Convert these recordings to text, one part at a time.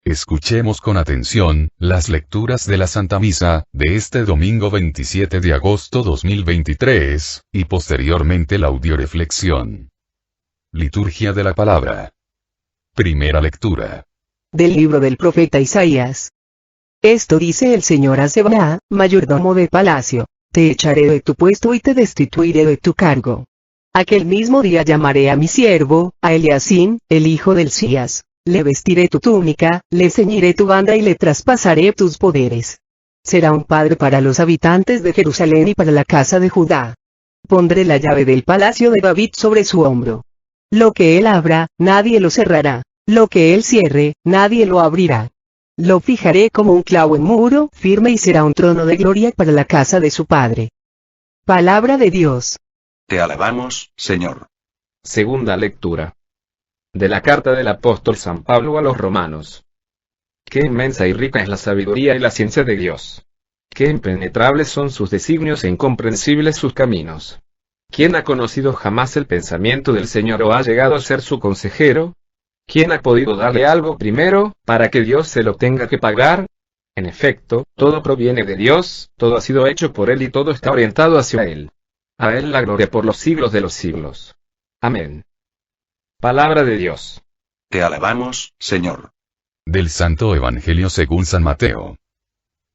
Escuchemos con atención las lecturas de la Santa Misa de este domingo 27 de agosto 2023, y posteriormente la audioreflexión. Liturgia de la Palabra. Primera lectura. Del libro del profeta Isaías. Esto dice el Señor a Sebna, mayordomo de palacio: te echaré de tu puesto y te destituiré de tu cargo. Aquel mismo día llamaré a mi siervo, a Eliacim, el hijo del Hilcías. Le vestiré tu túnica, le ceñiré tu banda y le traspasaré tus poderes. Será un padre para los habitantes de Jerusalén y para la casa de Judá. Pondré la llave del palacio de David sobre su hombro. Lo que él abra, nadie lo cerrará. Lo que él cierre, nadie lo abrirá. Lo fijaré como un clavo en muro firme y será un trono de gloria para la casa de su padre. Palabra de Dios. Te alabamos, Señor. Segunda lectura. De la carta del apóstol San Pablo a los romanos. Qué inmensa y rica es la sabiduría y la ciencia de Dios. Qué impenetrables son sus designios e incomprensibles sus caminos. ¿Quién ha conocido jamás el pensamiento del Señor o ha llegado a ser su consejero? ¿Quién ha podido darle algo primero, para que Dios se lo tenga que pagar? En efecto, todo proviene de Dios, todo ha sido hecho por Él y todo está orientado hacia Él. A Él la gloria por los siglos de los siglos. Amén. Palabra de Dios. Te alabamos, Señor. Del Santo Evangelio según San Mateo.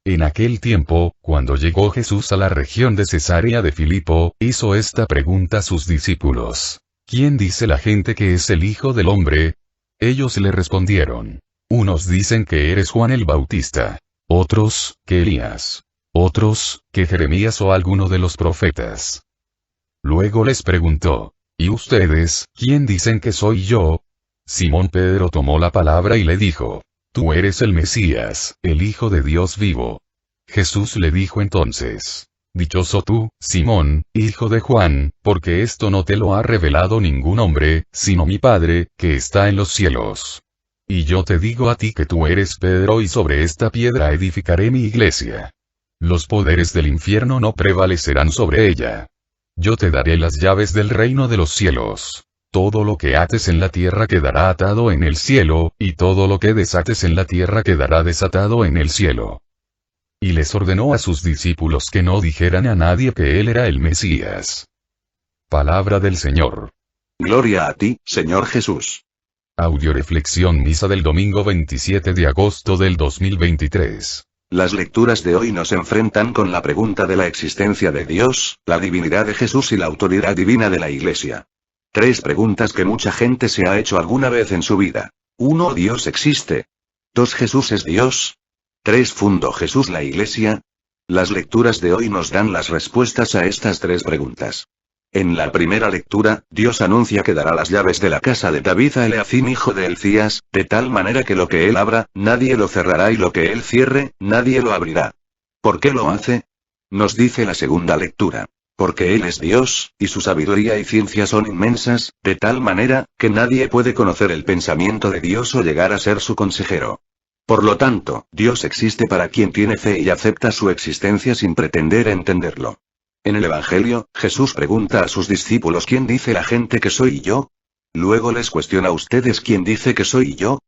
En aquel tiempo, cuando llegó Jesús a la región de Cesarea de Filipo, hizo esta pregunta a sus discípulos: ¿quién dice la gente que es el Hijo del Hombre? Ellos le respondieron: unos dicen que eres Juan el Bautista, otros, que Elías, otros, que Jeremías o alguno de los profetas. Luego les preguntó: ¿y ustedes, quién dicen que soy yo? Simón Pedro tomó la palabra y le dijo: tú eres el Mesías, el Hijo de Dios vivo. Jesús le dijo entonces: dichoso tú, Simón, hijo de Juan, porque esto no te lo ha revelado ningún hombre, sino mi Padre, que está en los cielos. Y yo te digo a ti que tú eres Pedro y sobre esta piedra edificaré mi iglesia. Los poderes del infierno no prevalecerán sobre ella. Yo te daré las llaves del reino de los cielos. Todo lo que ates en la tierra quedará atado en el cielo, y todo lo que desates en la tierra quedará desatado en el cielo. Y les ordenó a sus discípulos que no dijeran a nadie que él era el Mesías. Palabra del Señor. Gloria a ti, Señor Jesús. Audioreflexión misa del domingo 27 de agosto del 2023. Las lecturas de hoy nos enfrentan con la pregunta de la existencia de Dios, la divinidad de Jesús y la autoridad divina de la Iglesia. Tres preguntas que mucha gente se ha hecho alguna vez en su vida. 1. ¿Dios existe? 2. ¿Jesús es Dios? 3. ¿Fundó Jesús la Iglesia? Las lecturas de hoy nos dan las respuestas a estas tres preguntas. En la primera lectura, Dios anuncia que dará las llaves de la casa de David a Eliacim hijo de Hilcías, de tal manera que lo que él abra, nadie lo cerrará y lo que él cierre, nadie lo abrirá. ¿Por qué lo hace? Nos dice la segunda lectura: porque él es Dios, y su sabiduría y ciencia son inmensas, de tal manera, que nadie puede conocer el pensamiento de Dios o llegar a ser su consejero. Por lo tanto, Dios existe para quien tiene fe y acepta su existencia sin pretender entenderlo. En el Evangelio, Jesús pregunta a sus discípulos: ¿quién dice la gente que soy yo? Luego les cuestiona: ¿ustedes quién dice que soy yo?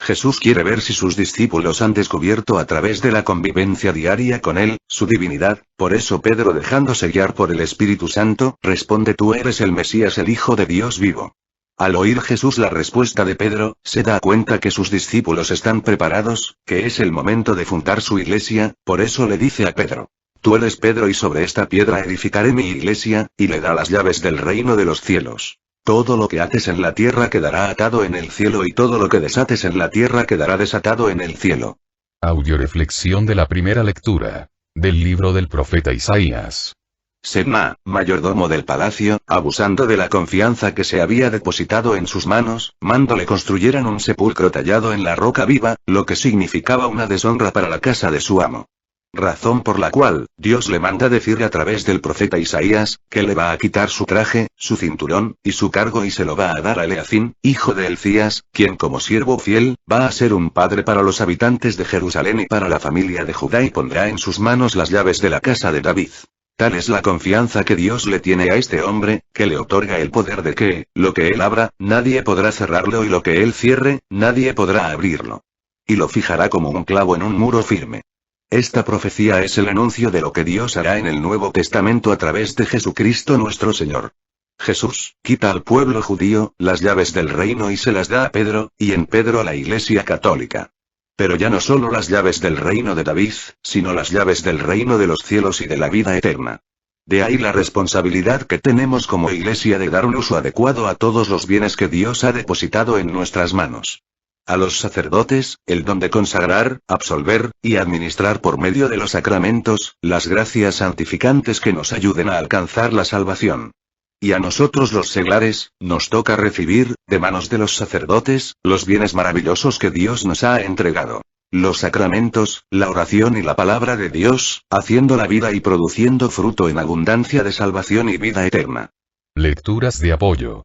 Jesús quiere ver si sus discípulos han descubierto a través de la convivencia diaria con él, su divinidad. Por eso Pedro, dejándose guiar por el Espíritu Santo, responde: tú eres el Mesías, el Hijo de Dios vivo. Al oír Jesús la respuesta de Pedro, se da cuenta que sus discípulos están preparados, que es el momento de fundar su iglesia. Por eso le dice a Pedro: tú eres Pedro y sobre esta piedra edificaré mi iglesia, y le da las llaves del reino de los cielos. Todo lo que ates en la tierra quedará atado en el cielo y todo lo que desates en la tierra quedará desatado en el cielo. Audioreflexión de la primera lectura. Del libro del profeta Isaías. Sebna, mayordomo del palacio, abusando de la confianza que se había depositado en sus manos, mandó le construyeran un sepulcro tallado en la roca viva, lo que significaba una deshonra para la casa de su amo. Razón por la cual, Dios le manda decir a través del profeta Isaías, que le va a quitar su traje, su cinturón, y su cargo y se lo va a dar a Eliacim, hijo de Hilcías, quien como siervo fiel, va a ser un padre para los habitantes de Jerusalén y para la familia de Judá y pondrá en sus manos las llaves de la casa de David. Tal es la confianza que Dios le tiene a este hombre, que le otorga el poder de que, lo que él abra, nadie podrá cerrarlo y lo que él cierre, nadie podrá abrirlo. y lo fijará como un clavo en un muro firme. Esta profecía es el anuncio de lo que Dios hará en el Nuevo Testamento a través de Jesucristo nuestro Señor. Jesús quita al pueblo judío las llaves del reino y se las da a Pedro, y en Pedro a la Iglesia católica. Pero ya no solo las llaves del reino de David, sino las llaves del reino de los cielos y de la vida eterna. De ahí la responsabilidad que tenemos como Iglesia de dar un uso adecuado a todos los bienes que Dios ha depositado en nuestras manos. A los sacerdotes, el don de consagrar, absolver, y administrar por medio de los sacramentos, las gracias santificantes que nos ayuden a alcanzar la salvación. Y a nosotros los seglares, nos toca recibir, de manos de los sacerdotes, los bienes maravillosos que Dios nos ha entregado. Los sacramentos, la oración y la palabra de Dios, haciendo la vida y produciendo fruto en abundancia de salvación y vida eterna. Lecturas de apoyo.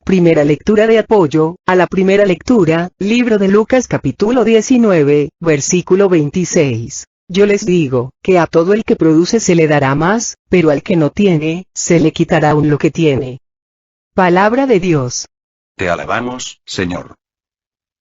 Primera lectura de apoyo, a la primera lectura, libro de Lucas capítulo 19, versículo 26. Yo les digo, que a todo el que produce se le dará más, pero al que no tiene, se le quitará aún lo que tiene. Palabra de Dios. Te alabamos, Señor.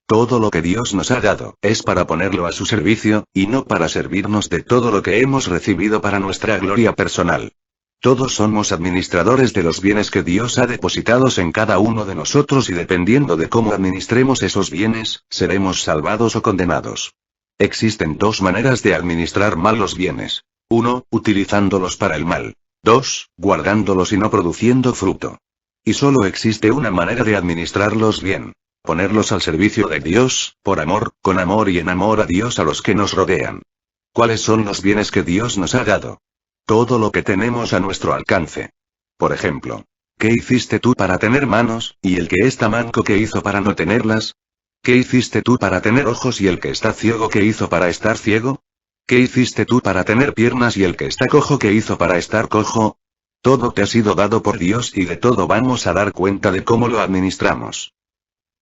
Todo lo que Dios nos ha dado, es para ponerlo a su servicio, y no para servirnos de todo lo que hemos recibido para nuestra gloria personal. Todos somos administradores de los bienes que Dios ha depositado en cada uno de nosotros y dependiendo de cómo administremos esos bienes, seremos salvados o condenados. Existen dos maneras de administrar mal los bienes. 1, utilizándolos para el mal. 2, guardándolos y no produciendo fruto. Y solo existe una manera de administrarlos bien. Ponerlos al servicio de Dios, por amor, con amor y en amor a Dios a los que nos rodean. ¿Cuáles son los bienes que Dios nos ha dado? Todo lo que tenemos a nuestro alcance. Por ejemplo, ¿qué hiciste tú para tener manos, y el que está manco qué hizo para no tenerlas? ¿Qué hiciste tú para tener ojos y el que está ciego qué hizo para estar ciego? ¿Qué hiciste tú para tener piernas y el que está cojo qué hizo para estar cojo? Todo te ha sido dado por Dios y de todo vamos a dar cuenta de cómo lo administramos.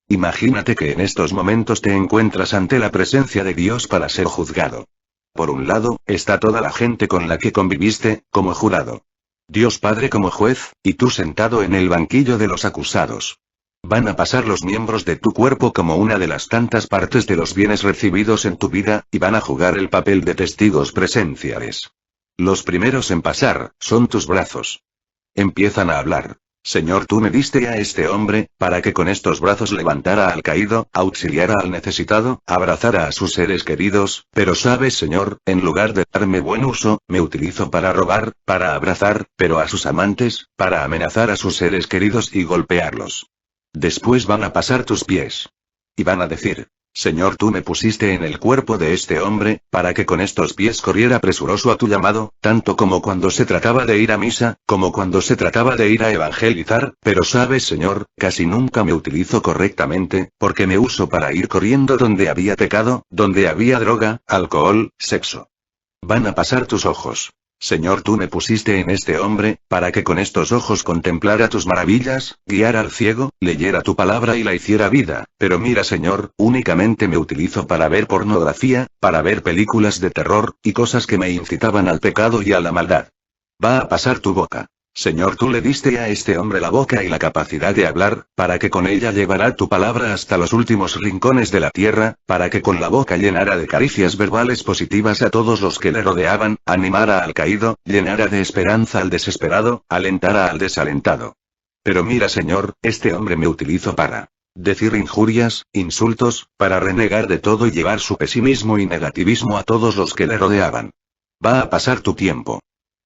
Imagínate que en estos momentos te encuentras ante la presencia de Dios para ser juzgado. Por un lado, está toda la gente con la que conviviste, como jurado. Dios Padre como juez, y tú sentado en el banquillo de los acusados. Van a pasar los miembros de tu cuerpo como una de las tantas partes de los bienes recibidos en tu vida, y van a jugar el papel de testigos presenciales. Los primeros en pasar, son tus brazos. Empiezan a hablar. Señor, tú me diste a este hombre, para que con estos brazos levantara al caído, auxiliara al necesitado, abrazara a sus seres queridos, pero sabes Señor, en lugar de darme buen uso, me utilizo para robar, para abrazar, pero a sus amantes, para amenazar a sus seres queridos y golpearlos. Después van a pasar tus pies. Y van a decir, Señor, tú me pusiste en el cuerpo de este hombre, para que con estos pies corriera presuroso a tu llamado, tanto como cuando se trataba de ir a misa, como cuando se trataba de ir a evangelizar, pero sabes Señor, casi nunca me utilizo correctamente, porque me uso para ir corriendo donde había pecado, donde había droga, alcohol, sexo. Van a pasar tus ojos. Señor, tú me pusiste en este hombre, para que con estos ojos contemplara tus maravillas, guiara al ciego, leyera tu palabra y la hiciera vida, pero mira Señor, únicamente me utilizo para ver pornografía, para ver películas de terror, y cosas que me incitaban al pecado y a la maldad. Va a pasar tu boca. Señor, tú le diste a este hombre la boca y la capacidad de hablar, para que con ella llevará tu palabra hasta los últimos rincones de la tierra, para que con la boca llenara de caricias verbales positivas a todos los que le rodeaban, animara al caído, llenara de esperanza al desesperado, alentara al desalentado. Pero mira Señor, este hombre me utilizó para decir injurias, insultos, para renegar de todo y llevar su pesimismo y negativismo a todos los que le rodeaban. Va a pasar tu tiempo.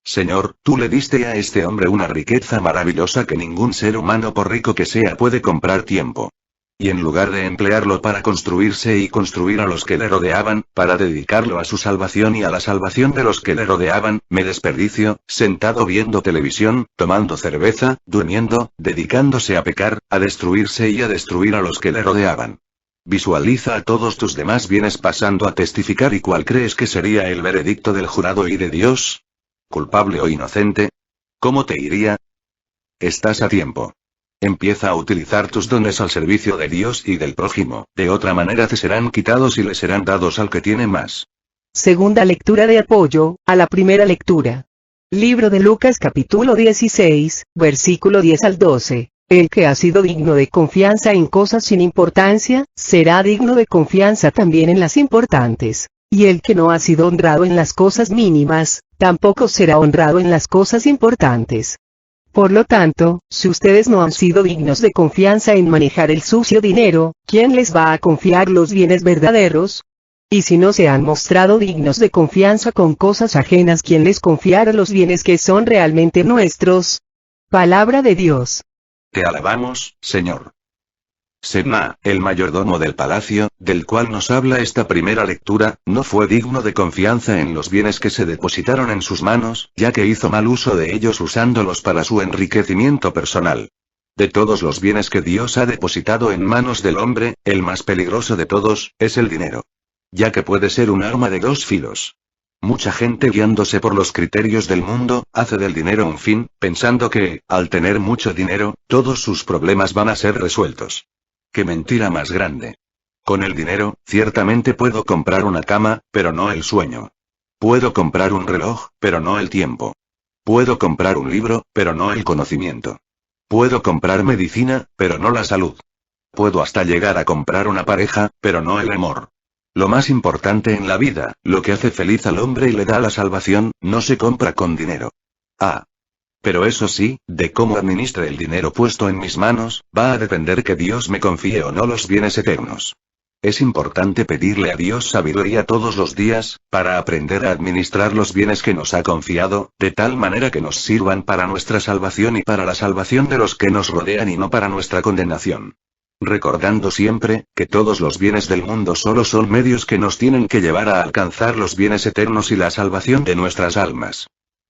Señor, tú le diste a este hombre una riqueza maravillosa que ningún ser humano por rico que sea puede comprar tiempo. Y en lugar de emplearlo para construirse y construir a los que le rodeaban, para dedicarlo a su salvación y a la salvación de los que le rodeaban, me desperdicio, sentado viendo televisión, tomando cerveza, durmiendo, dedicándose a pecar, a destruirse y a destruir a los que le rodeaban. Visualiza a todos tus demás bienes pasando a testificar y cuál crees que sería el veredicto del jurado y de Dios. ¿Culpable o inocente? ¿Cómo te iría? Estás a tiempo. Empieza a utilizar tus dones al servicio de Dios y del prójimo, de otra manera te serán quitados y le serán dados al que tiene más. Segunda lectura de apoyo, a la primera lectura. Libro de Lucas capítulo 16, versículo 10 al 12. El que ha sido digno de confianza en cosas sin importancia, será digno de confianza también en las importantes. Y el que no ha sido honrado en las cosas mínimas, tampoco será honrado en las cosas importantes. Por lo tanto, si ustedes no han sido dignos de confianza en manejar el sucio dinero, ¿quién les va a confiar los bienes verdaderos? Y si no se han mostrado dignos de confianza con cosas ajenas, ¿quién les confiará los bienes que son realmente nuestros? Palabra de Dios. Te alabamos, Señor. Sebna, el mayordomo del palacio, del cual nos habla esta primera lectura, no fue digno de confianza en los bienes que se depositaron en sus manos, ya que hizo mal uso de ellos usándolos para su enriquecimiento personal. De todos los bienes que Dios ha depositado en manos del hombre, el más peligroso de todos, es el dinero. Ya que puede ser un arma de dos filos. Mucha gente, guiándose por los criterios del mundo, hace del dinero un fin, pensando que, al tener mucho dinero, todos sus problemas van a ser resueltos. ¡Qué mentira más grande! Con el dinero, ciertamente puedo comprar una cama, pero no el sueño. Puedo comprar un reloj, pero no el tiempo. Puedo comprar un libro, pero no el conocimiento. Puedo comprar medicina, pero no la salud. Puedo hasta llegar a comprar una pareja, pero no el amor. Lo más importante en la vida, lo que hace feliz al hombre y le da la salvación, no se compra con dinero. Pero eso sí, de cómo administre el dinero puesto en mis manos, va a depender que Dios me confíe o no los bienes eternos. Es importante pedirle a Dios sabiduría todos los días, para aprender a administrar los bienes que nos ha confiado, de tal manera que nos sirvan para nuestra salvación y para la salvación de los que nos rodean y no para nuestra condenación. Recordando siempre, que todos los bienes del mundo solo son medios que nos tienen que llevar a alcanzar los bienes eternos y la salvación de nuestras almas.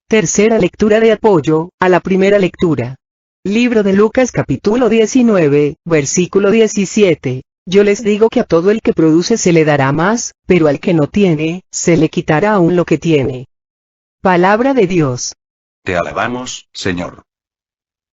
Tercera lectura de apoyo, a la primera lectura. Libro de Lucas capítulo 19, versículo 17. Yo les digo que a todo el que produce se le dará más, pero al que no tiene, se le quitará aún lo que tiene. Palabra de Dios. Te alabamos, Señor.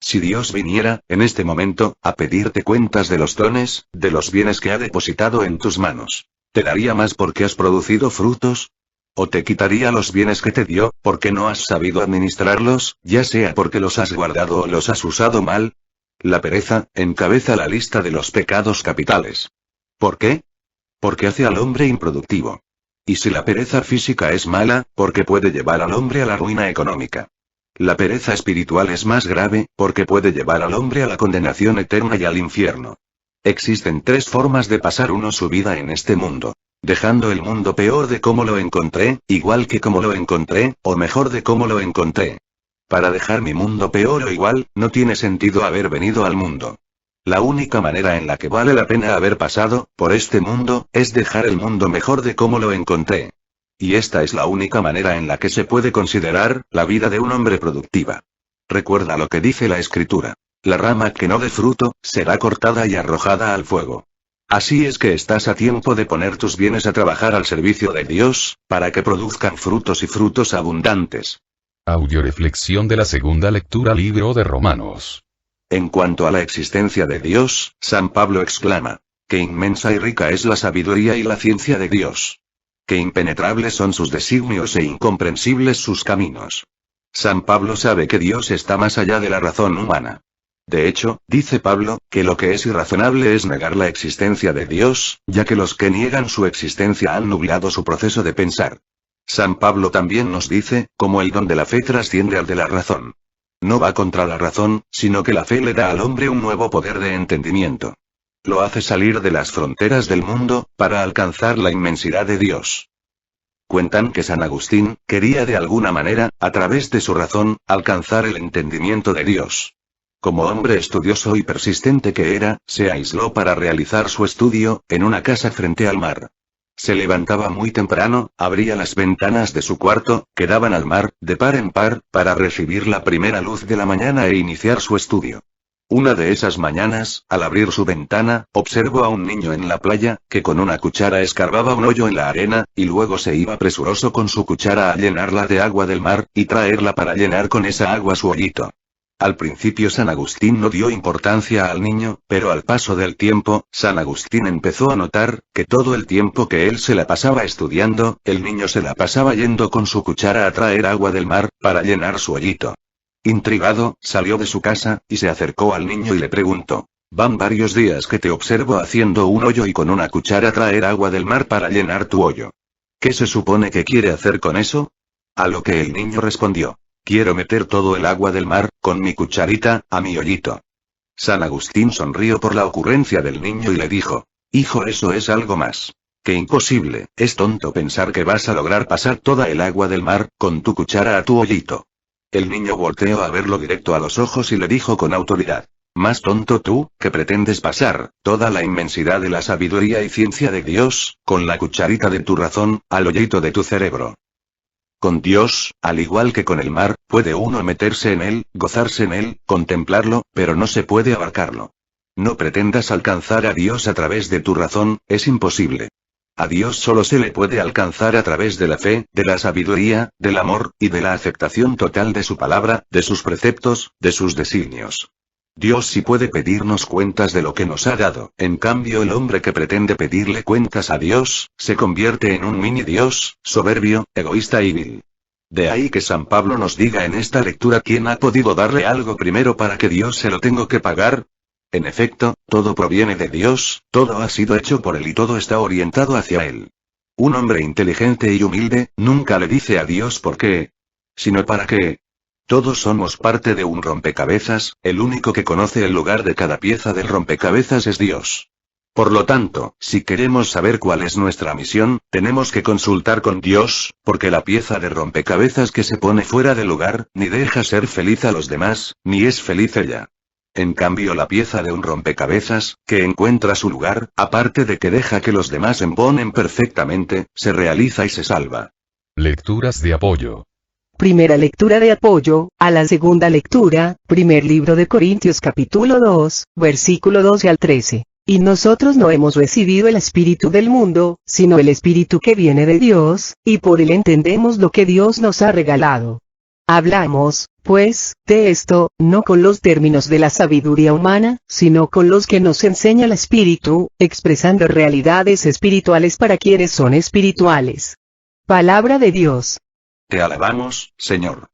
Si Dios viniera, en este momento, a pedirte cuentas de los dones, de los bienes que ha depositado en tus manos, ¿te daría más porque has producido frutos? ¿O te quitaría los bienes que te dio, porque no has sabido administrarlos, ya sea porque los has guardado o los has usado mal? La pereza, encabeza la lista de los pecados capitales. ¿Por qué? Porque hace al hombre improductivo. Y si la pereza física es mala, porque puede llevar al hombre a la ruina económica. La pereza espiritual es más grave, porque puede llevar al hombre a la condenación eterna y al infierno. Existen tres formas de pasar uno su vida en este mundo. Dejando el mundo peor de cómo lo encontré, igual que como lo encontré, o mejor de cómo lo encontré. Para dejar mi mundo peor o igual, no tiene sentido haber venido al mundo. La única manera en la que vale la pena haber pasado por este mundo, es dejar el mundo mejor de cómo lo encontré. Y esta es la única manera en la que se puede considerar la vida de un hombre productiva. Recuerda lo que dice la Escritura. La rama que no dé fruto, será cortada y arrojada al fuego. Así es que estás a tiempo de poner tus bienes a trabajar al servicio de Dios, para que produzcan frutos y frutos abundantes. Audioreflexión de la segunda lectura, libro de Romanos. En cuanto a la existencia de Dios, San Pablo exclama: «Qué inmensa y rica es la sabiduría y la ciencia de Dios. Qué impenetrables son sus designios e incomprensibles sus caminos». San Pablo sabe que Dios está más allá de la razón humana. De hecho, dice Pablo, que lo que es irrazonable es negar la existencia de Dios, ya que los que niegan su existencia han nublado su proceso de pensar. San Pablo también nos dice, como el don de la fe trasciende al de la razón. No va contra la razón, sino que la fe le da al hombre un nuevo poder de entendimiento. Lo hace salir de las fronteras del mundo, para alcanzar la inmensidad de Dios. Cuentan que San Agustín, quería de alguna manera, a través de su razón, alcanzar el entendimiento de Dios. Como hombre estudioso y persistente que era, se aisló para realizar su estudio, en una casa frente al mar. Se levantaba muy temprano, abría las ventanas de su cuarto, que daban al mar, de par en par, para recibir la primera luz de la mañana e iniciar su estudio. Una de esas mañanas, al abrir su ventana, observó a un niño en la playa, que con una cuchara escarbaba un hoyo en la arena, y luego se iba presuroso con su cuchara a llenarla de agua del mar, y traerla para llenar con esa agua su hoyito. Al principio San Agustín no dio importancia al niño, pero al paso del tiempo, San Agustín empezó a notar, que todo el tiempo que él se la pasaba estudiando, el niño se la pasaba yendo con su cuchara a traer agua del mar, para llenar su hoyito. Intrigado, salió de su casa, y se acercó al niño y le preguntó: «Van varios días que te observo haciendo un hoyo y con una cuchara traer agua del mar para llenar tu hoyo. ¿Qué se supone que quiere hacer con eso?». A lo que el niño respondió: «Quiero meter todo el agua del mar, con mi cucharita, a mi hoyito». San Agustín sonrió por la ocurrencia del niño y le dijo: «Hijo, eso es algo más que imposible, es tonto pensar que vas a lograr pasar toda el agua del mar, con tu cuchara a tu hoyito». El niño volteó a verlo directo a los ojos y le dijo con autoridad: «Más tonto tú, que pretendes pasar toda la inmensidad de la sabiduría y ciencia de Dios, con la cucharita de tu razón, al hoyito de tu cerebro». Con Dios, al igual que con el mar, puede uno meterse en él, gozarse en él, contemplarlo, pero no se puede abarcarlo. No pretendas alcanzar a Dios a través de tu razón, es imposible. A Dios solo se le puede alcanzar a través de la fe, de la sabiduría, del amor, y de la aceptación total de su palabra, de sus preceptos, de sus designios. Dios sí puede pedirnos cuentas de lo que nos ha dado, en cambio el hombre que pretende pedirle cuentas a Dios, se convierte en un mini Dios, soberbio, egoísta y vil. De ahí que San Pablo nos diga en esta lectura: ¿quién ha podido darle algo primero para que Dios se lo tenga que pagar? En efecto, todo proviene de Dios, todo ha sido hecho por Él y todo está orientado hacia Él. Un hombre inteligente y humilde, nunca le dice a Dios por qué, sino para qué. Todos somos parte de un rompecabezas, el único que conoce el lugar de cada pieza del rompecabezas es Dios. Por lo tanto, si queremos saber cuál es nuestra misión, tenemos que consultar con Dios, porque la pieza de rompecabezas que se pone fuera de lugar, ni deja ser feliz a los demás, ni es feliz ella. En cambio la pieza de un rompecabezas, que encuentra su lugar, aparte de que deja que los demás embonen perfectamente, se realiza y se salva. Lecturas de apoyo. Primera lectura de apoyo, a la segunda lectura, primer libro de Corintios capítulo 2, versículo 12 al 13. Y nosotros no hemos recibido el espíritu del mundo, sino el espíritu que viene de Dios, y por él entendemos lo que Dios nos ha regalado. Hablamos, pues, de esto, no con los términos de la sabiduría humana, sino con los que nos enseña el Espíritu, expresando realidades espirituales para quienes son espirituales. Palabra de Dios. Te alabamos, Señor.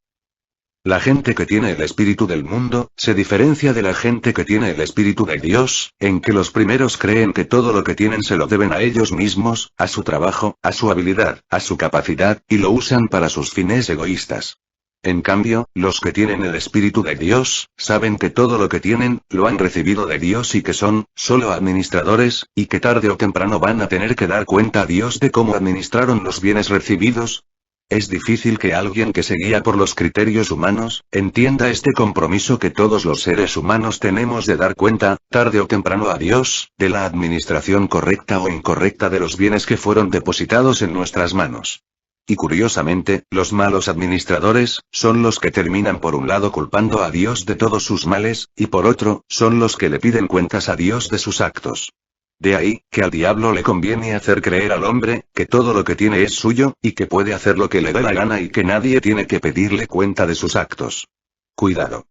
La gente que tiene el espíritu del mundo, se diferencia de la gente que tiene el espíritu de Dios, en que los primeros creen que todo lo que tienen se lo deben a ellos mismos, a su trabajo, a su habilidad, a su capacidad, y lo usan para sus fines egoístas. En cambio, los que tienen el Espíritu de Dios, saben que todo lo que tienen, lo han recibido de Dios y que son, solo administradores, y que tarde o temprano van a tener que dar cuenta a Dios de cómo administraron los bienes recibidos. Es difícil que alguien que se guía por los criterios humanos, entienda este compromiso que todos los seres humanos tenemos de dar cuenta, tarde o temprano a Dios, de la administración correcta o incorrecta de los bienes que fueron depositados en nuestras manos. Y curiosamente, los malos administradores, son los que terminan por un lado culpando a Dios de todos sus males, y por otro, son los que le piden cuentas a Dios de sus actos. De ahí, que al diablo le conviene hacer creer al hombre, que todo lo que tiene es suyo, y que puede hacer lo que le dé la gana y que nadie tiene que pedirle cuenta de sus actos. Cuidado.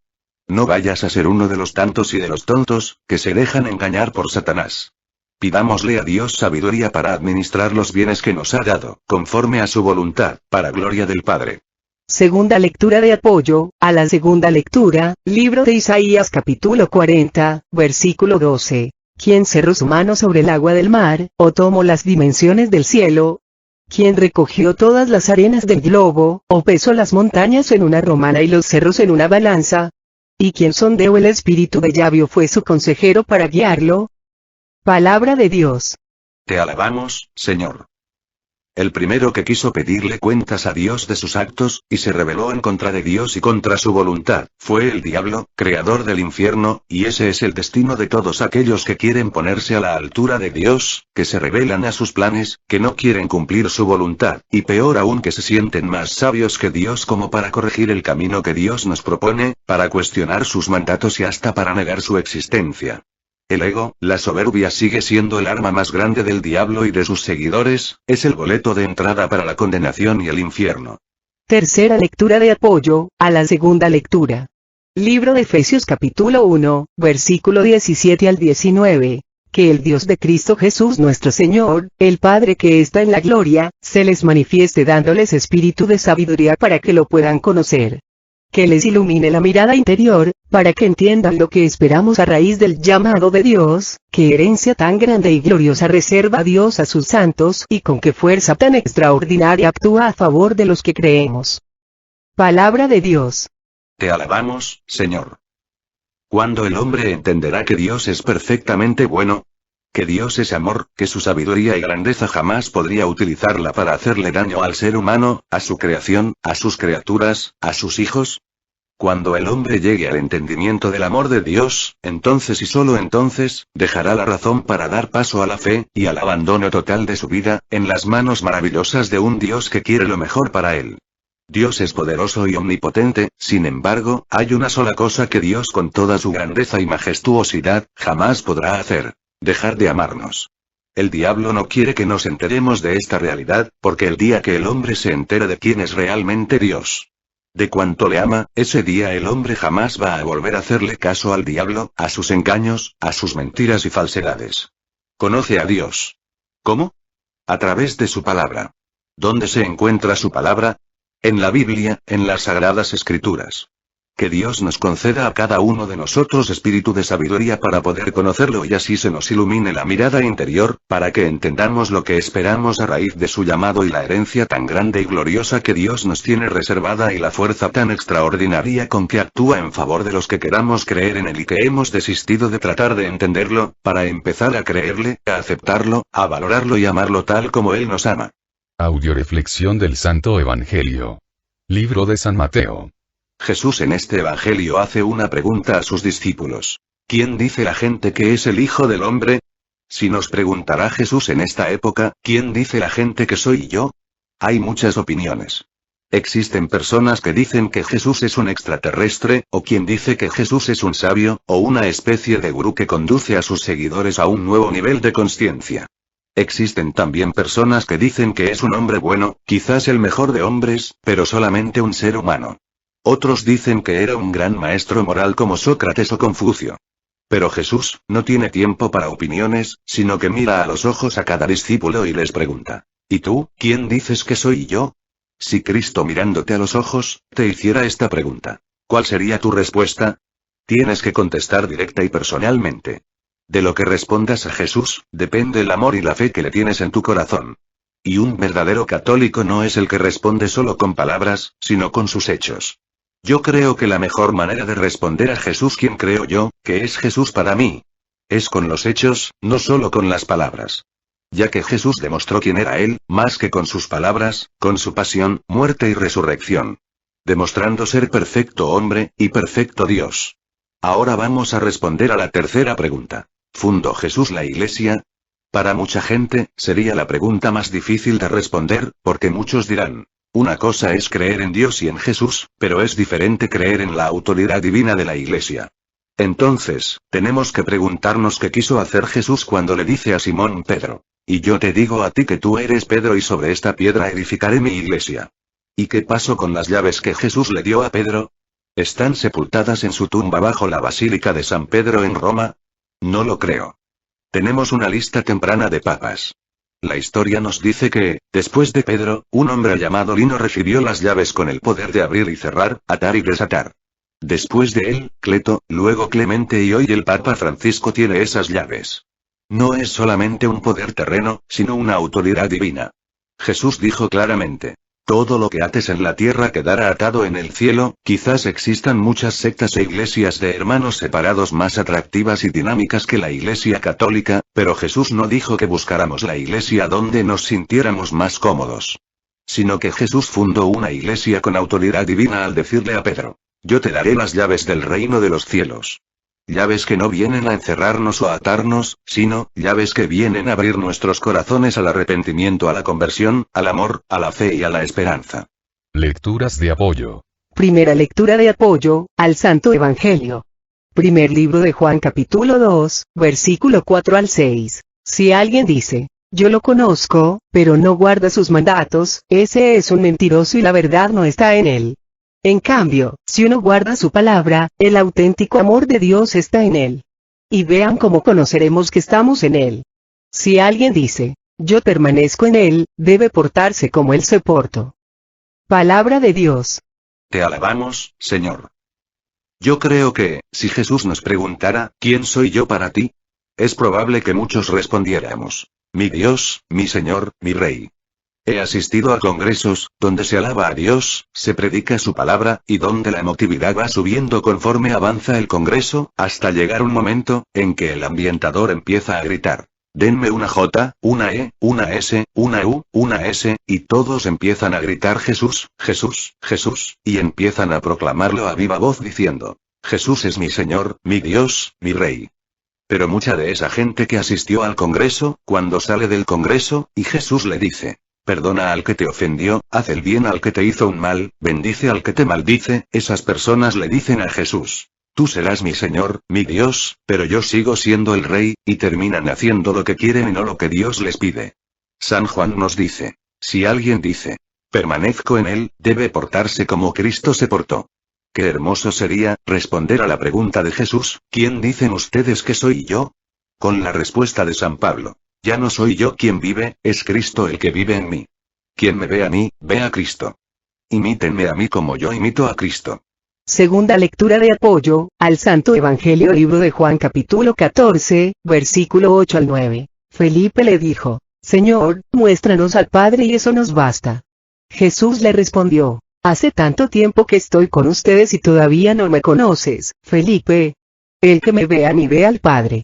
No vayas a ser uno de los tantos y de los tontos, que se dejan engañar por Satanás. Pidámosle a Dios sabiduría para administrar los bienes que nos ha dado, conforme a su voluntad, para gloria del Padre. Segunda lectura de apoyo, a la segunda lectura, libro de Isaías capítulo 40, versículo 12. ¿Quién cerró su mano sobre el agua del mar, o tomó las dimensiones del cielo? ¿Quién recogió todas las arenas del globo, o pesó las montañas en una romana y los cerros en una balanza? ¿Y quién sondeó el espíritu de Yahvé o fue su consejero para guiarlo? Palabra de Dios. Te alabamos, Señor. El primero que quiso pedirle cuentas a Dios de sus actos, y se rebeló en contra de Dios y contra su voluntad, fue el diablo, creador del infierno, y ese es el destino de todos aquellos que quieren ponerse a la altura de Dios, que se rebelan a sus planes, que no quieren cumplir su voluntad, y peor aún que se sienten más sabios que Dios como para corregir el camino que Dios nos propone, para cuestionar sus mandatos y hasta para negar su existencia. El ego, la soberbia sigue siendo el arma más grande del diablo y de sus seguidores, es el boleto de entrada para la condenación y el infierno. Tercera lectura de apoyo, a la segunda lectura. Libro de Efesios capítulo 1, versículo 17 al 19. Que el Dios de Cristo Jesús nuestro Señor, el Padre que está en la gloria, se les manifieste dándoles espíritu de sabiduría para que lo puedan conocer. que les ilumine la mirada interior, para que entiendan lo que esperamos a raíz del llamado de Dios, qué herencia tan grande y gloriosa reserva Dios a sus santos y con qué fuerza tan extraordinaria actúa a favor de los que creemos. Palabra de Dios. Te alabamos, Señor. ¿Cuándo el hombre entenderá que Dios es perfectamente bueno? Que Dios es amor, que su sabiduría y grandeza jamás podría utilizarla para hacerle daño al ser humano, a su creación, a sus criaturas, a sus hijos. Cuando el hombre llegue al entendimiento del amor de Dios, entonces y solo entonces, dejará la razón para dar paso a la fe, y al abandono total de su vida, en las manos maravillosas de un Dios que quiere lo mejor para él. Dios es poderoso y omnipotente, sin embargo, hay una sola cosa que Dios con toda su grandeza y majestuosidad, jamás podrá hacer: dejar de amarnos. El diablo no quiere que nos enteremos de esta realidad, porque el día que el hombre se entere de quién es realmente Dios, de cuánto le ama, ese día el hombre jamás va a volver a hacerle caso al diablo, a sus engaños, a sus mentiras y falsedades. Conoce a Dios. ¿Cómo? A través de su palabra. ¿Dónde se encuentra su palabra? En la Biblia, en las Sagradas Escrituras. Que Dios nos conceda a cada uno de nosotros espíritu de sabiduría para poder conocerlo y así se nos ilumine la mirada interior, para que entendamos lo que esperamos a raíz de su llamado y la herencia tan grande y gloriosa que Dios nos tiene reservada y la fuerza tan extraordinaria con que actúa en favor de los que queramos creer en él y que hemos desistido de tratar de entenderlo, para empezar a creerle, a aceptarlo, a valorarlo y amarlo tal como él nos ama. Audioreflexión del Santo Evangelio. Libro de San Mateo. Jesús en este Evangelio hace una pregunta a sus discípulos. ¿Quién dice la gente que es el Hijo del Hombre? Si nos preguntará Jesús en esta época, ¿quién dice la gente que soy yo? Hay muchas opiniones. Existen personas que dicen que Jesús es un extraterrestre, o quien dice que Jesús es un sabio, o una especie de gurú que conduce a sus seguidores a un nuevo nivel de conciencia. Existen también personas que dicen que es un hombre bueno, quizás el mejor de hombres, pero solamente un ser humano. Otros dicen que era un gran maestro moral como Sócrates o Confucio. Pero Jesús no tiene tiempo para opiniones, sino que mira a los ojos a cada discípulo y les pregunta: ¿y tú, quién dices que soy yo? Si Cristo mirándote a los ojos, te hiciera esta pregunta, ¿cuál sería tu respuesta? Tienes que contestar directa y personalmente. De lo que respondas a Jesús, depende el amor y la fe que le tienes en tu corazón. Y un verdadero católico no es el que responde solo con palabras, sino con sus hechos. Yo creo que la mejor manera de responder a Jesús, quien creo yo, que es Jesús para mí, es con los hechos, no solo con las palabras. Ya que Jesús demostró quién era Él, más que con sus palabras, con su pasión, muerte y resurrección. Demostrando ser perfecto hombre, y perfecto Dios. Ahora vamos a responder a la tercera pregunta. ¿Fundó Jesús la Iglesia? Para mucha gente, sería la pregunta más difícil de responder, porque muchos dirán: una cosa es creer en Dios y en Jesús, pero es diferente creer en la autoridad divina de la Iglesia. Entonces, tenemos que preguntarnos qué quiso hacer Jesús cuando le dice a Simón Pedro: y yo te digo a ti que tú eres Pedro y sobre esta piedra edificaré mi iglesia. ¿Y qué pasó con las llaves que Jesús le dio a Pedro? ¿Están sepultadas en su tumba bajo la Basílica de San Pedro en Roma? No lo creo. Tenemos una lista temprana de papas. La historia nos dice que, después de Pedro, un hombre llamado Lino recibió las llaves con el poder de abrir y cerrar, atar y desatar. Después de él, Cleto, luego Clemente y hoy el Papa Francisco tiene esas llaves. No es solamente un poder terreno, sino una autoridad divina. Jesús dijo claramente: todo lo que ates en la tierra quedará atado en el cielo. Quizás existan muchas sectas e iglesias de hermanos separados más atractivas y dinámicas que la Iglesia Católica, pero Jesús no dijo que buscáramos la iglesia donde nos sintiéramos más cómodos. Sino que Jesús fundó una iglesia con autoridad divina al decirle a Pedro: yo te daré las llaves del reino de los cielos. Llaves que no vienen a encerrarnos o a atarnos, sino, llaves que vienen a abrir nuestros corazones al arrepentimiento, a la conversión, al amor, a la fe y a la esperanza. Lecturas de apoyo. Primera lectura de apoyo, al Santo Evangelio. Primer libro de Juan capítulo 2, versículo 4 al 6. Si alguien dice: yo lo conozco, pero no guarda sus mandatos, ese es un mentiroso y la verdad no está en él. En cambio, si uno guarda su palabra, el auténtico amor de Dios está en él. Y vean cómo conoceremos que estamos en él. Si alguien dice: yo permanezco en él, debe portarse como él se portó. Palabra de Dios. Te alabamos, Señor. Yo creo que, si Jesús nos preguntara, ¿quién soy yo para ti? Es probable que muchos respondiéramos: mi Dios, mi Señor, mi Rey. He asistido a congresos, donde se alaba a Dios, se predica su palabra, y donde la emotividad va subiendo conforme avanza el congreso, hasta llegar un momento, en que el ambientador empieza a gritar: denme una J, una E, una S, una U, una S, y todos empiezan a gritar Jesús, Jesús, Jesús, y empiezan a proclamarlo a viva voz diciendo: Jesús es mi Señor, mi Dios, mi Rey. Pero mucha de esa gente que asistió al congreso, cuando sale del congreso, y Jesús le dice: perdona al que te ofendió, haz el bien al que te hizo un mal, bendice al que te maldice, esas personas le dicen a Jesús: tú serás mi Señor, mi Dios, pero yo sigo siendo el Rey, y terminan haciendo lo que quieren y no lo que Dios les pide. San Juan nos dice: si alguien dice, permanezco en él, debe portarse como Cristo se portó. Qué hermoso sería, responder a la pregunta de Jesús: ¿quién dicen ustedes que soy yo? Con la respuesta de San Pablo: ya no soy yo quien vive, es Cristo el que vive en mí. Quien me ve a mí, ve a Cristo. Imítenme a mí como yo imito a Cristo. Segunda lectura de apoyo, al Santo Evangelio libro de Juan capítulo 14, versículo 8 al 9. Felipe le dijo: Señor, muéstranos al Padre y eso nos basta. Jesús le respondió: hace tanto tiempo que estoy con ustedes y todavía no me conoces, Felipe. El que me ve a mí ve al Padre.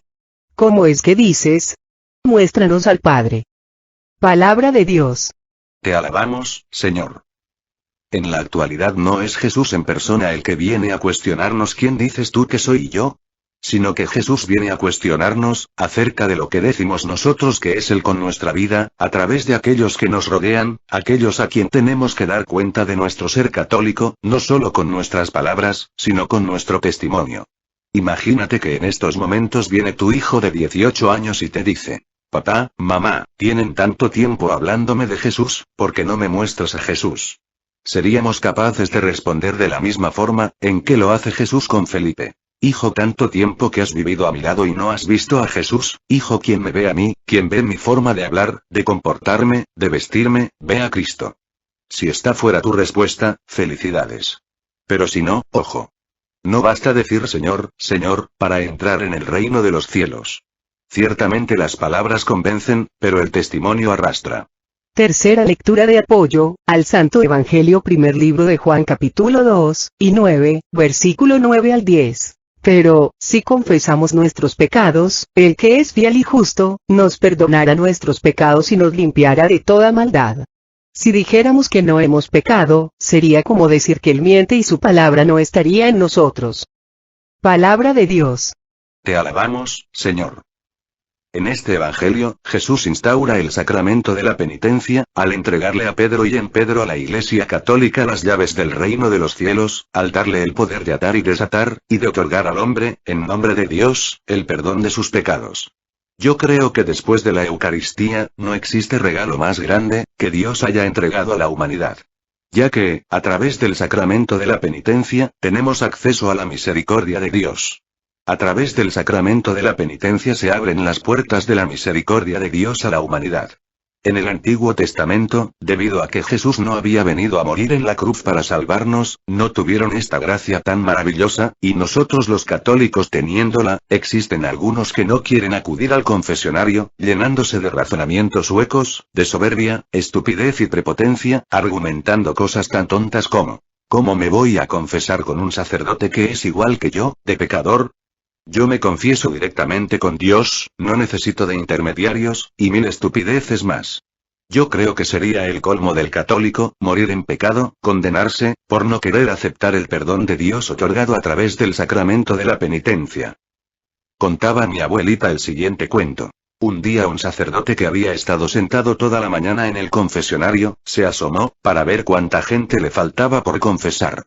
¿Cómo es que dices? Muéstranos al Padre. Palabra de Dios. Te alabamos, Señor. En la actualidad no es Jesús en persona el que viene a cuestionarnos quién dices tú que soy yo, sino que Jesús viene a cuestionarnos, acerca de lo que decimos nosotros que es Él con nuestra vida, a través de aquellos que nos rodean, aquellos a quien tenemos que dar cuenta de nuestro ser católico, no solo con nuestras palabras, sino con nuestro testimonio. Imagínate que en estos momentos viene tu hijo de 18 años y te dice: papá, mamá, tienen tanto tiempo hablándome de Jesús, ¿por qué no me muestras a Jesús? Seríamos capaces de responder de la misma forma, en que lo hace Jesús con Felipe: hijo, tanto tiempo que has vivido a mi lado y no has visto a Jesús, hijo, quien me ve a mí, quien ve mi forma de hablar, de comportarme, de vestirme, ve a Cristo. Si está fuera tu respuesta, felicidades. Pero si no, ojo. No basta decir Señor, Señor, para entrar en el reino de los cielos. Ciertamente las palabras convencen, pero el testimonio arrastra. Tercera lectura de apoyo, al Santo Evangelio primer libro de Juan capítulo 2, y 9, versículo 9 al 10. Pero, si confesamos nuestros pecados, el que es fiel y justo, nos perdonará nuestros pecados y nos limpiará de toda maldad. Si dijéramos que no hemos pecado, sería como decir que Él miente y su palabra no estaría en nosotros. Palabra de Dios. Te alabamos, Señor. En este Evangelio, Jesús instaura el sacramento de la penitencia, al entregarle a Pedro y en Pedro a la Iglesia Católica las llaves del reino de los cielos, al darle el poder de atar y desatar, y de otorgar al hombre, en nombre de Dios, el perdón de sus pecados. Yo creo que después de la Eucaristía, no existe regalo más grande, que Dios haya entregado a la humanidad. Ya que, a través del sacramento de la penitencia, tenemos acceso a la misericordia de Dios. A través del sacramento de la penitencia se abren las puertas de la misericordia de Dios a la humanidad. En el Antiguo Testamento, debido a que Jesús no había venido a morir en la cruz para salvarnos, no tuvieron esta gracia tan maravillosa, y nosotros los católicos teniéndola, existen algunos que no quieren acudir al confesionario, llenándose de razonamientos huecos, de soberbia, estupidez y prepotencia, argumentando cosas tan tontas como: ¿cómo me voy a confesar con un sacerdote que es igual que yo, de pecador? Yo me confieso directamente con Dios, no necesito de intermediarios, y mil estupideces más. Yo creo que sería el colmo del católico, morir en pecado, condenarse, por no querer aceptar el perdón de Dios otorgado a través del sacramento de la penitencia. Contaba mi abuelita el siguiente cuento. Un día un sacerdote que había estado sentado toda la mañana en el confesionario, se asomó, para ver cuánta gente le faltaba por confesar.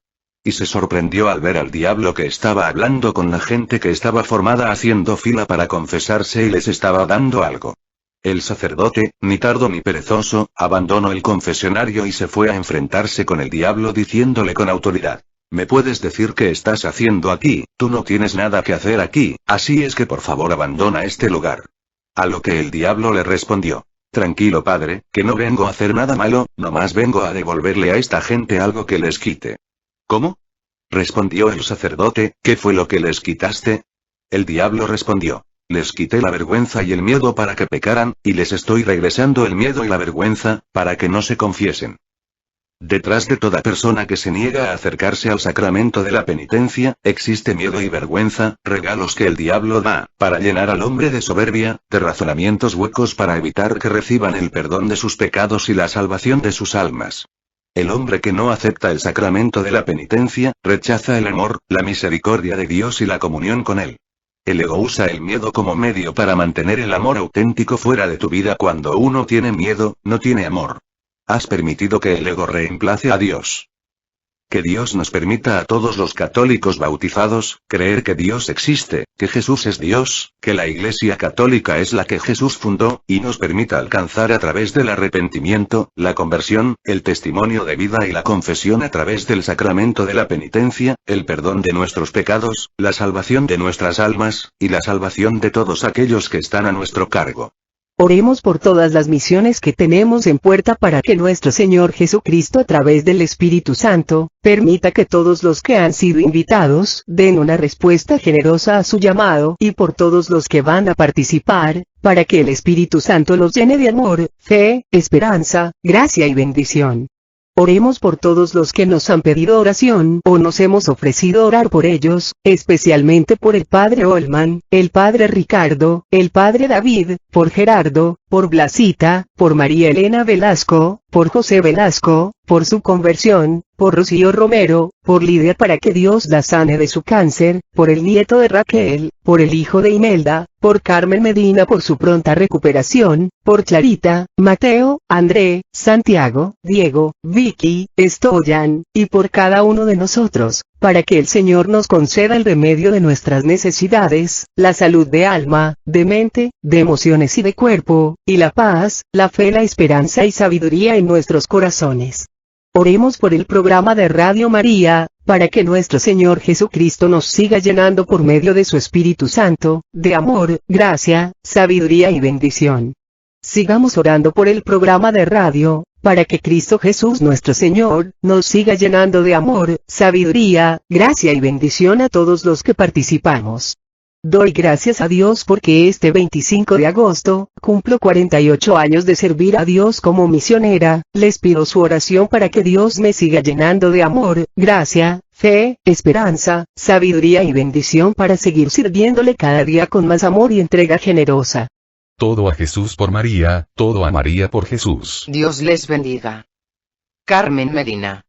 Y se sorprendió al ver al diablo que estaba hablando con la gente que estaba formada haciendo fila para confesarse y les estaba dando algo. El sacerdote, ni tardo ni perezoso, abandonó el confesionario y se fue a enfrentarse con el diablo diciéndole con autoridad: ¿me puedes decir qué estás haciendo aquí? Tú no tienes nada que hacer aquí, así es que por favor abandona este lugar. A lo que el diablo le respondió: tranquilo padre, que no vengo a hacer nada malo, nomás vengo a devolverle a esta gente algo que les quite. ¿Cómo? Respondió el sacerdote, ¿qué fue lo que les quitaste? El diablo respondió, les quité la vergüenza y el miedo para que pecaran, y les estoy regresando el miedo y la vergüenza, para que no se confiesen. Detrás de toda persona que se niega a acercarse al sacramento de la penitencia, existe miedo y vergüenza, regalos que el diablo da, para llenar al hombre de soberbia, de razonamientos huecos para evitar que reciban el perdón de sus pecados y la salvación de sus almas. El hombre que no acepta el sacramento de la penitencia, rechaza el amor, la misericordia de Dios y la comunión con Él. El ego usa el miedo como medio para mantener el amor auténtico fuera de tu vida. Cuando uno tiene miedo, no tiene amor. Has permitido que el ego reemplace a Dios. Que Dios nos permita a todos los católicos bautizados, creer que Dios existe, que Jesús es Dios, que la Iglesia Católica es la que Jesús fundó, y nos permita alcanzar a través del arrepentimiento, la conversión, el testimonio de vida y la confesión a través del sacramento de la penitencia, el perdón de nuestros pecados, la salvación de nuestras almas, y la salvación de todos aquellos que están a nuestro cargo. Oremos por todas las misiones que tenemos en puerta para que nuestro Señor Jesucristo a través del Espíritu Santo, permita que todos los que han sido invitados den una respuesta generosa a su llamado, y por todos los que van a participar, para que el Espíritu Santo los llene de amor, fe, esperanza, gracia y bendición. Oremos por todos los que nos han pedido oración o nos hemos ofrecido orar por ellos, especialmente por el Padre Olman, el Padre Ricardo, el Padre David, por Gerardo, por Blasita, por María Elena Velasco, por José Velasco, por su conversión, por Rocío Romero, por Lidia para que Dios la sane de su cáncer, por el nieto de Raquel, por el hijo de Imelda, por Carmen Medina por su pronta recuperación, por Clarita, Mateo, André, Santiago, Diego, Vicky, Stoyan, y por cada uno de nosotros, para que el Señor nos conceda el remedio de nuestras necesidades, la salud de alma, de mente, de emociones y de cuerpo, y la paz, la fe, la esperanza y sabiduría en nuestros corazones. Oremos por el programa de Radio María, para que nuestro Señor Jesucristo nos siga llenando por medio de su Espíritu Santo, de amor, gracia, sabiduría y bendición. Sigamos orando por el programa de radio, para que Cristo Jesús nuestro Señor, nos siga llenando de amor, sabiduría, gracia y bendición a todos los que participamos. Doy gracias a Dios porque este 25 de agosto, cumplo 48 años de servir a Dios como misionera. Les pido su oración para que Dios me siga llenando de amor, gracia, fe, esperanza, sabiduría y bendición para seguir sirviéndole cada día con más amor y entrega generosa. Todo a Jesús por María, todo a María por Jesús. Dios les bendiga. Carmen Medina.